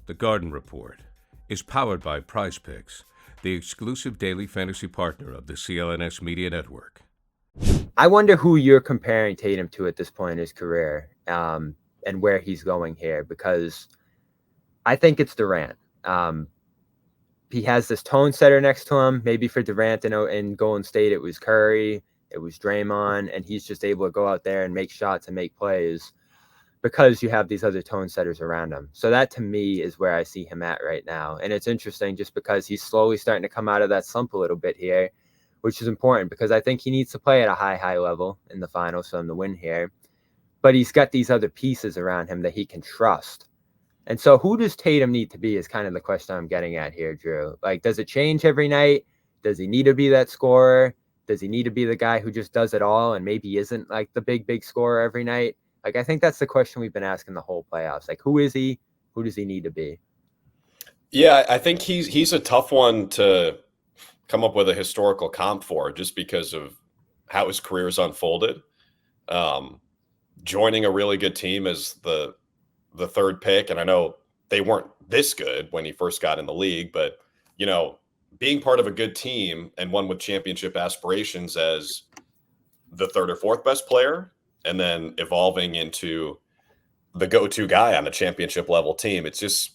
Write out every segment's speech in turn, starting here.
The Garden Report is powered by Prize Picks, the exclusive daily fantasy partner of the CLNS Media Network. I wonder who you're comparing Tatum to at this point in his career, and where he's going here, because I think it's Durant. He has this tone setter next to him. Maybe for Durant in Golden State, it was Curry, it was Draymond, and he's just able to go out there and make shots and make plays because you have these other tone setters around him. So that, to me, is where I see him at right now. And it's interesting just because he's slowly starting to come out of that slump a little bit here, which is important because I think he needs to play at a high level in the finals for him to win here. But he's got these other pieces around him that he can trust. And so who does Tatum need to be is kind of the question I'm getting at here, Drew. Like, does it change every night? Does he need to be that scorer? Does he need to be the guy who just does it all and maybe isn't like the big scorer every night? Like, I think that's the question we've been asking the whole playoffs. Like, who is he? Who does he need to be? Yeah, I think he's a tough one to come up with a historical comp for just because of how his career's unfolded. Joining a really good team as the third pick, and I know they weren't this good when he first got in the league, but being part of a good team and one with championship aspirations as the third or fourth best player, and then evolving into the go-to guy on a championship level team. It's just,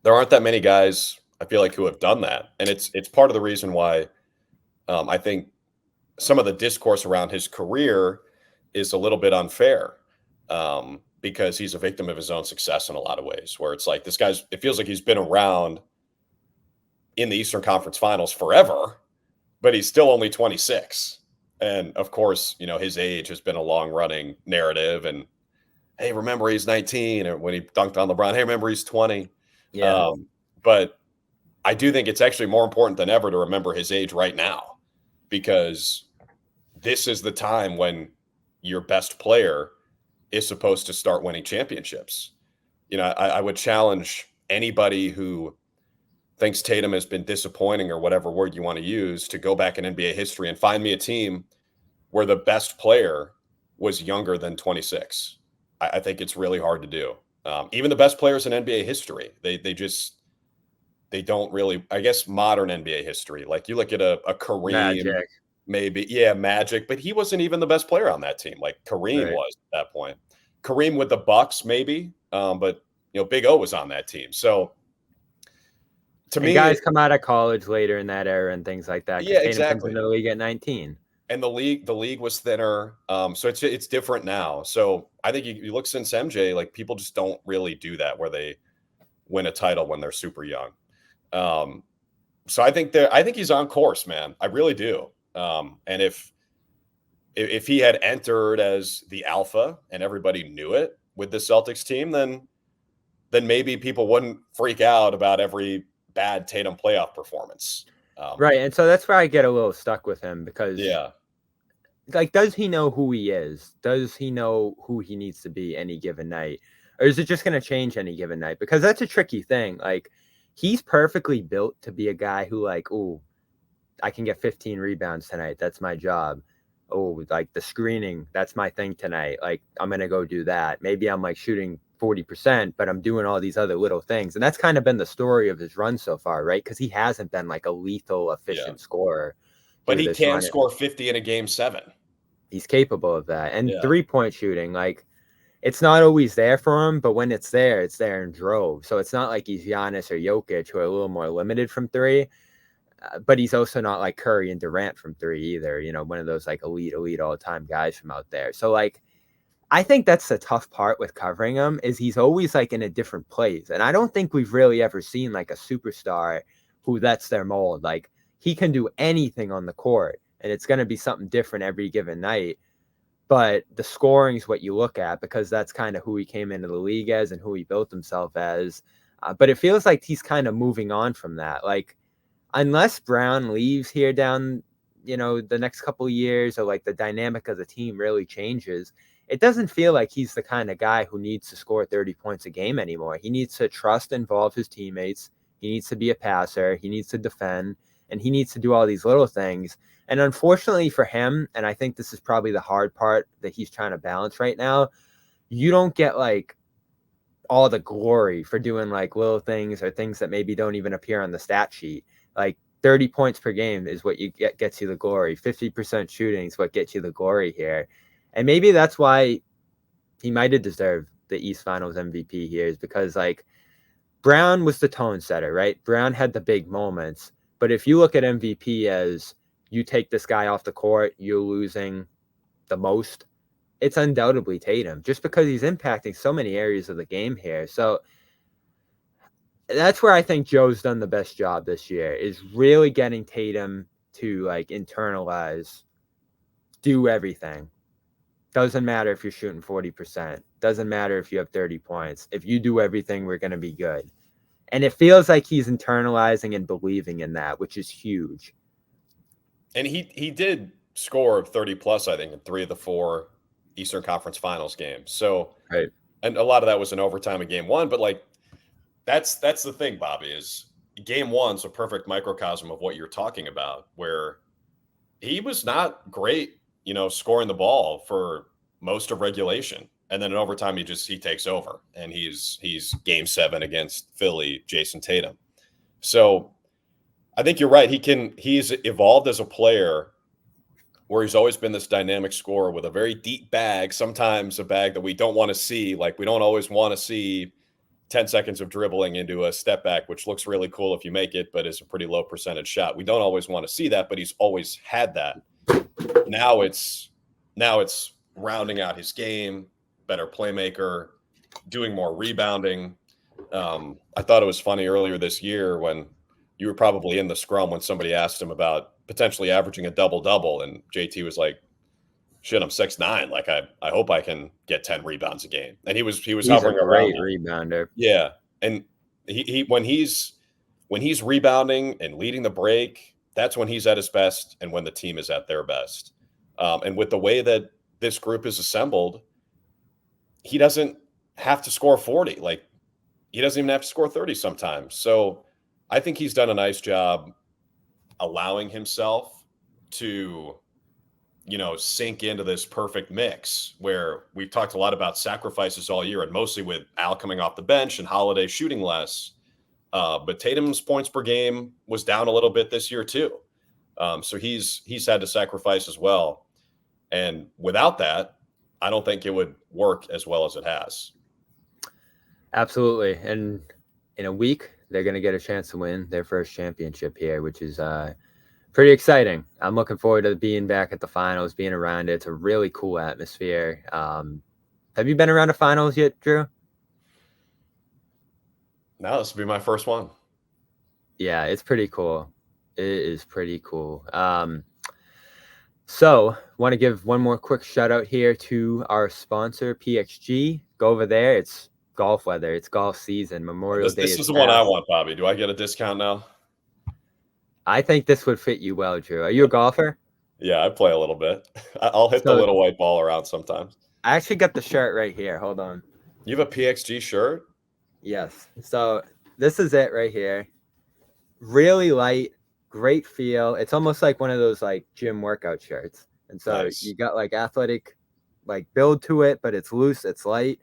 there aren't that many guys I feel like who have done that. And it's part of the reason why I think some of the discourse around his career is a little bit unfair. Because he's a victim of his own success in a lot of ways, where it's like it feels like he's been around in the Eastern Conference Finals forever, but he's still only 26. And of course, his age has been a long running narrative. And hey, remember he's 19, or when he dunked on LeBron, hey, remember he's 20. Yeah. But I do think it's actually more important than ever to remember his age right now, because this is the time when your best player is supposed to start winning championships. I would challenge anybody who thinks Tatum has been disappointing, or whatever word you want to use, to go back in NBA history and find me a team where the best player was younger than 26. I think it's really hard to do. Even the best players in NBA history, they don't really, I guess, modern NBA history. Like you look at a Kareem, Magic. Maybe, yeah, Magic, but he wasn't even the best player on that team. Like Kareem was at that point. Kareem with the Bucks, maybe, but Big O was on that team. So to me, guys come out of college later in that era and things like that. Yeah, Tatum exactly. comes into the league at 19, and the league was thinner. So it's different now. So I think you look since MJ, like people just don't really do that where they win a title when they're super young. So I think he's on course, man. I really do. And if he had entered as the alpha and everybody knew it with the Celtics team, then maybe people wouldn't freak out about every bad Tatum playoff performance. Right. And so that's where I get a little stuck with him, because like, does he know who he is? Does he know who he needs to be any given night? Or is it just going to change any given night? Because that's a tricky thing. Like, he's perfectly built to be a guy who, like, oh, I can get 15 rebounds tonight. That's my job. Oh, like the screening, that's my thing tonight. Like, I'm going to go do that. Maybe I'm like shooting 40%, but I'm doing all these other little things. And that's kind of been the story of his run so far, right? Because he hasn't been like a lethal, efficient scorer. But he can score 50 in a game 7. He's capable of that. And 3-point shooting, like, it's not always there for him, but when it's there in droves. So it's not like he's Giannis or Jokic, who are a little more limited from 3. But he's also not like Curry and Durant from 3 either, one of those like elite all-time guys from out there. So like, I think that's the tough part with covering him, is he's always like in a different place. And I don't think we've really ever seen like a superstar who that's their mold. Like, he can do anything on the court and it's going to be something different every given night. But the scoring is what you look at, because that's kind of who he came into the league as and who he built himself as. But it feels like he's kind of moving on from that. Like, unless Brown leaves here down, the next couple of years, or like the dynamic of the team really changes, it doesn't feel like he's the kind of guy who needs to score 30 points a game anymore. He needs to trust and involve his teammates. He needs to be a passer. He needs to defend, and he needs to do all these little things. And unfortunately for him, and I think this is probably the hard part that he's trying to balance right now, you don't get like all the glory for doing like little things or things that maybe don't even appear on the stat sheet. Like 30 points per game is what you gets you the glory. 50% shooting is what gets you the glory here. And maybe that's why he might have deserved the East Finals MVP here, is because like Brown was the tone setter, right? Brown had the big moments. But if you look at MVP as you take this guy off the court, you're losing the most, it's undoubtedly Tatum, just because he's impacting so many areas of the game here. So that's where I think Joe's done the best job this year, is really getting Tatum to like internalize, do everything. Doesn't matter if you're shooting 40%. Doesn't matter if you have 30 points. If you do everything, we're going to be good. And it feels like he's internalizing and believing in that, which is huge. And he did score 30 plus, I think, in 3 of the 4 Eastern Conference Finals games. So, right. And a lot of that was in overtime in game 1. But like, that's the thing, Bobby, is game 1's a perfect microcosm of what you're talking about, where he was not great, scoring the ball for most of regulation. And then in overtime, he takes over, and he's game 7 against Philly, Jayson Tatum. So I think you're right. He's evolved as a player where he's always been this dynamic scorer with a very deep bag, sometimes a bag that we don't want to see. Like, we don't always want to see 10 seconds of dribbling into a step back, which looks really cool if you make it, but is a pretty low percentage shot. We don't always want to see that, but he's always had that. Now it's rounding out his game, better playmaker, doing more rebounding. I thought it was funny earlier this year when you were probably in the scrum when somebody asked him about potentially averaging a double-double, and JT was like, shit, I'm 6'9". Like, I hope I can get 10 rebounds a game. And he's hovering a around. Great rebounder. Yeah. And he when he's rebounding and leading the break, that's when he's at his best and when the team is at their best. And with the way that this group is assembled, he doesn't have to score 40. Like, he doesn't even have to score 30 sometimes. So I think he's done a nice job allowing himself to, sink into this perfect mix, where we've talked a lot about sacrifices all year, and mostly with Al coming off the bench and Holiday shooting less. But Tatum's points per game was down a little bit this year too. So he's had to sacrifice as well. And without that, I don't think it would work as well as it has. Absolutely. And in a week, they're going to get a chance to win their first championship here, which is pretty exciting. I'm looking forward to being back at the finals, being around it. It's a really cool atmosphere. Have you been around the finals yet, Drew? No, this will be my first one. Yeah, it's pretty cool. It is pretty cool. So want to give one more quick shout out here to our sponsor, PXG. Go over there. It's golf weather. It's golf season. Memorial Day. This is the one I want, Bobby. Do I get a discount now? I think this would fit you well, Drew. Are you a golfer? Yeah, I play a little bit. I'll hit the little white ball around sometimes. I actually got the shirt right here. Hold on. You have a PXG shirt? Yes. So this is it right here. Really light, great feel. It's almost like one of those like gym workout shirts. And so Nice. You got like athletic like build to it, but it's loose, it's light,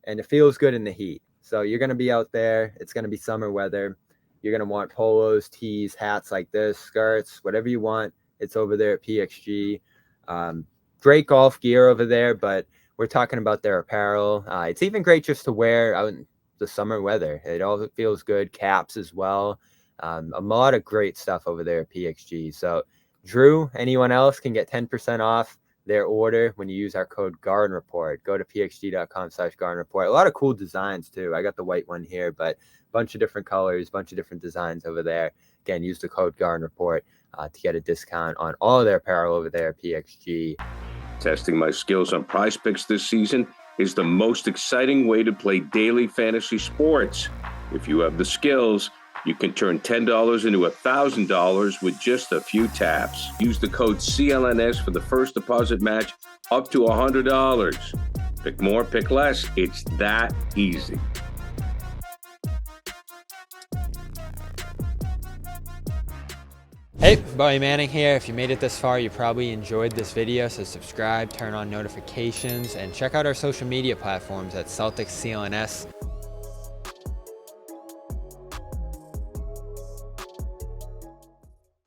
and it feels good in the heat. So you're going to be out there. It's going to be summer weather. You're going to want polos, tees, hats like this, skirts, whatever you want. It's over there at PXG. Great golf gear over there, but we're talking about their apparel. It's even great just to wear out in the summer weather. It all feels good. Caps as well. A lot of great stuff over there at PXG. So Drew, anyone else can get 10% off their order when you use our code Garden Report. Go to pxg.com/Garden Report. A lot of cool designs too. I got the white one here, but a bunch of different colors, bunch of different designs over there. Again, use the code Garden Report to get a discount on all of their apparel over there at PXG. Testing my skills on Prize Picks this season is the most exciting way to play daily fantasy sports. If you have the skills, you can turn $10 into $1,000 with just a few taps. Use the code CLNS for the first deposit match up to $100. Pick more, pick less. It's that easy. Hey, Bobby Manning here. If you made it this far, you probably enjoyed this video, so subscribe, turn on notifications, and check out our social media platforms at Celtics CLNS.